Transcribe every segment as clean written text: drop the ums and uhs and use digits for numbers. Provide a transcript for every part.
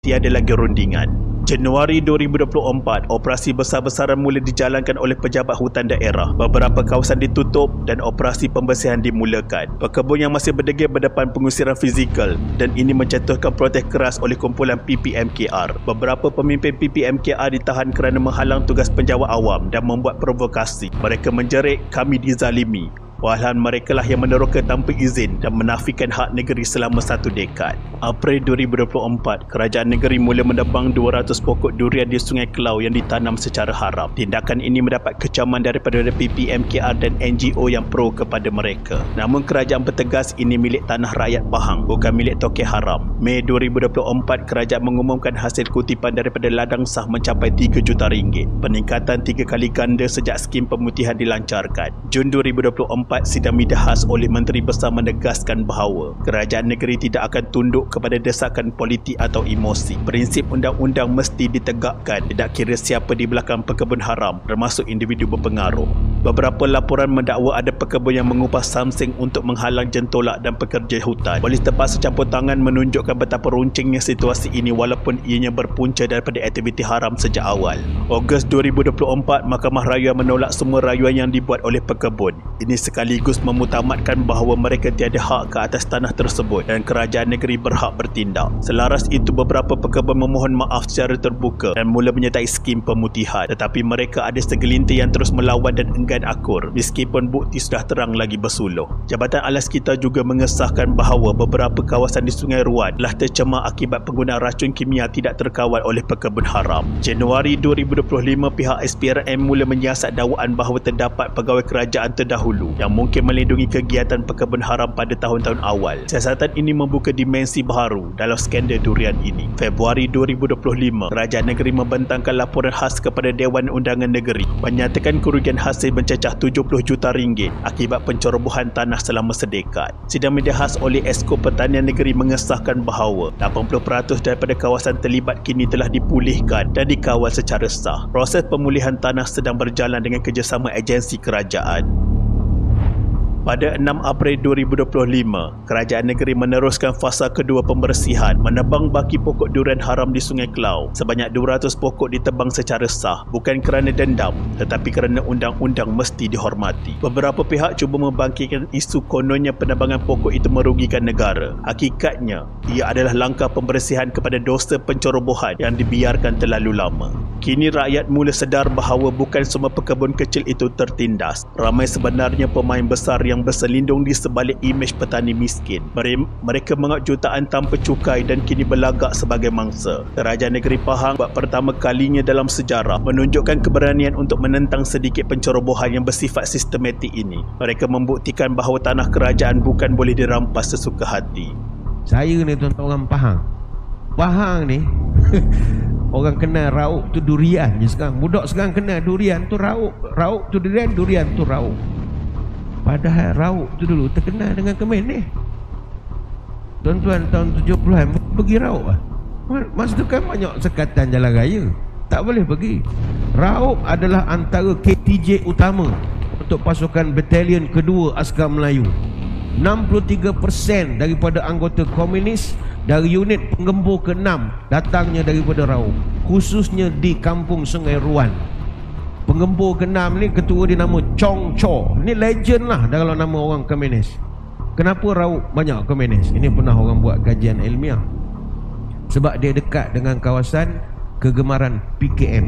tiada lagi rundingan. Januari 2024, operasi besar-besaran mula dijalankan oleh pejabat hutan daerah. Beberapa kawasan ditutup dan operasi pembersihan dimulakan. Pekebun yang masih berdegil berdepan pengusiran fizikal dan ini menjatuhkan protes keras oleh kumpulan PPMKR. Beberapa pemimpin PPMKR ditahan kerana menghalang tugas penjawat awam dan membuat provokasi. Mereka menjerit, "Kami dizalimi." Walahan mereka lah yang meneroka tanpa izin dan menafikan hak negeri selama 1 dekad. April 2024, kerajaan negeri mula menebang 200 pokok durian di Sungai Kelau yang ditanam secara haram. Tindakan ini mendapat kecaman daripada PPMKR dan NGO yang pro kepada mereka. Namun kerajaan bertegas ini milik tanah rakyat Pahang, bukan milik tokek haram. Mei 2024, kerajaan mengumumkan hasil kutipan daripada ladang sah mencapai RM3 juta. Peningkatan 3 kali ganda sejak skim pemutihan dilancarkan. Jun 2024, sidang media khas oleh Menteri Besar menegaskan bahawa kerajaan negeri tidak akan tunduk kepada desakan politik atau emosi. Prinsip undang-undang mesti ditegakkan, tidak kira siapa di belakang pekebun haram, termasuk individu berpengaruh. Beberapa laporan mendakwa ada pekebun yang mengupah samseng untuk menghalang jentolak dan pekerja hutan. Polis terpaksa campur tangan menunjukkan betapa runcingnya situasi ini walaupun ianya berpunca daripada aktiviti haram sejak awal. Ogos 2024, Mahkamah Rayuan menolak semua rayuan yang dibuat oleh pekebun. Ini sekaligus memutamatkan bahawa mereka tiada hak ke atas tanah tersebut dan kerajaan negeri berhak bertindak. Selaras itu, beberapa pekebun memohon maaf secara terbuka dan mula menyertai skim pemutihan. Tetapi mereka ada segelintir yang terus melawan dan enggan akur meskipun bukti sudah terang lagi bersuluh. Jabatan Alas Kita juga mengesahkan bahawa beberapa kawasan di Sungai Ruan telah tercemar akibat penggunaan racun kimia tidak terkawal oleh pekebun haram. Januari 2025, pihak SPRM mula menyiasat dakwaan bahawa terdapat pegawai kerajaan terdahulu yang mungkin melindungi kegiatan pekebun haram pada tahun-tahun awal. Siasatan ini membuka dimensi baharu dalam skandal durian ini. Februari 2025, kerajaan negeri membentangkan laporan khas kepada Dewan Undangan Negeri menyatakan kerugian hasil mencecah RM70 juta akibat pencerobohan tanah selama sedekad. Sidang media khas oleh Esko Pertanian Negeri mengesahkan bahawa 80% daripada kawasan terlibat kini telah dipulihkan dan dikawal secara sah. Proses pemulihan tanah sedang berjalan dengan kerjasama agensi kerajaan. Pada 6 April 2025, kerajaan negeri meneruskan fasa kedua pembersihan, menebang baki pokok durian haram di Sungai Kelau. Sebanyak 200 pokok ditebang secara sah, bukan kerana dendam, tetapi kerana undang-undang mesti dihormati. Beberapa pihak cuba membangkitkan isu kononnya penebangan pokok itu merugikan negara. Hakikatnya, ia adalah langkah pembersihan kepada dosa pencerobohan yang dibiarkan terlalu lama. Kini rakyat mula sedar bahawa bukan semua pekebun kecil itu tertindas. Ramai sebenarnya pemain besar yang berselindung di sebalik imej petani miskin. Mereka mengaut jutaan tanpa cukai dan kini berlagak sebagai mangsa. Kerajaan negeri Pahang buat pertama kalinya dalam sejarah menunjukkan keberanian untuk menentang sedikit pencerobohan yang bersifat sistematik ini. Mereka membuktikan bahawa tanah kerajaan bukan boleh dirampas sesuka hati. Saya ni tuan-tuan orang Pahang. Pahang ni orang kenal rauk tu durian je sekarang. Budak sekarang kenal durian tu rauk. Rauk tu durian, durian tu rauk. Padahal rauk tu dulu terkenal dengan kemen ni. Tuan-tuan tahun 70-an pergi rauk lah. Masa tu kan banyak sekatan jalan raya, tak boleh pergi. Rauk adalah antara KTJ utama untuk pasukan batalion kedua askar Melayu. 63% daripada anggota komunis dari unit penggembur ke-6 datangnya daripada rauk, khususnya di kampung Sungai Ruan. Penggembur ke-6 ni ketua dia nama Chong Cho. Ni legend lah dalam nama orang komunis. Kenapa rauk banyak komunis? Ini pernah orang buat kajian ilmiah. Sebab dia dekat dengan kawasan kegemaran PKM,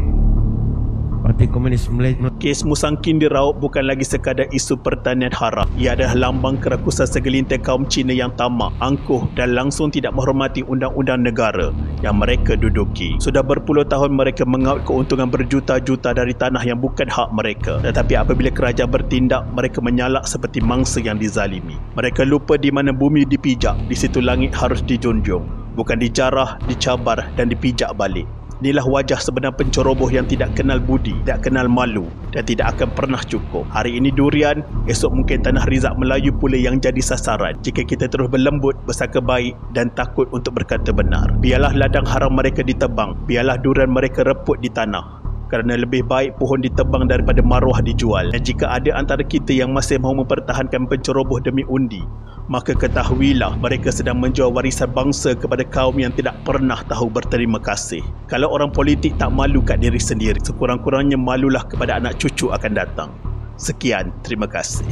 Parti Komunis Malaysia. Kes Musangkin di Rauk bukan lagi sekadar isu pertanian haram. Ia adalah lambang kerakusan segelintir kaum Cina yang tamak, angkuh dan langsung tidak menghormati undang-undang negara yang mereka duduki. Sudah berpuluh tahun mereka mengaut keuntungan berjuta-juta dari tanah yang bukan hak mereka. Tetapi apabila kerajaan bertindak, mereka menyalak seperti mangsa yang dizalimi. Mereka lupa di mana bumi dipijak, di situ langit harus dijunjung. Bukan dijarah, dicabar dan dipijak balik. Inilah wajah sebenar penceroboh yang tidak kenal budi, tidak kenal malu dan tidak akan pernah cukup. Hari ini durian, esok mungkin tanah rizak Melayu pula yang jadi sasaran jika kita terus berlembut, bersangka baik dan takut untuk berkata benar. Biarlah ladang haram mereka ditebang, biarlah durian mereka reput di tanah. kerana lebih baik pohon ditebang daripada maruah dijual. Dan jika ada antara kita yang masih mahu mempertahankan penceroboh demi undi, maka ketahuilah mereka sedang menjual warisan bangsa kepada kaum yang tidak pernah tahu berterima kasih. Kalau orang politik tak malu kat diri sendiri, sekurang-kurangnya malulah kepada anak cucu akan datang. Sekian, terima kasih.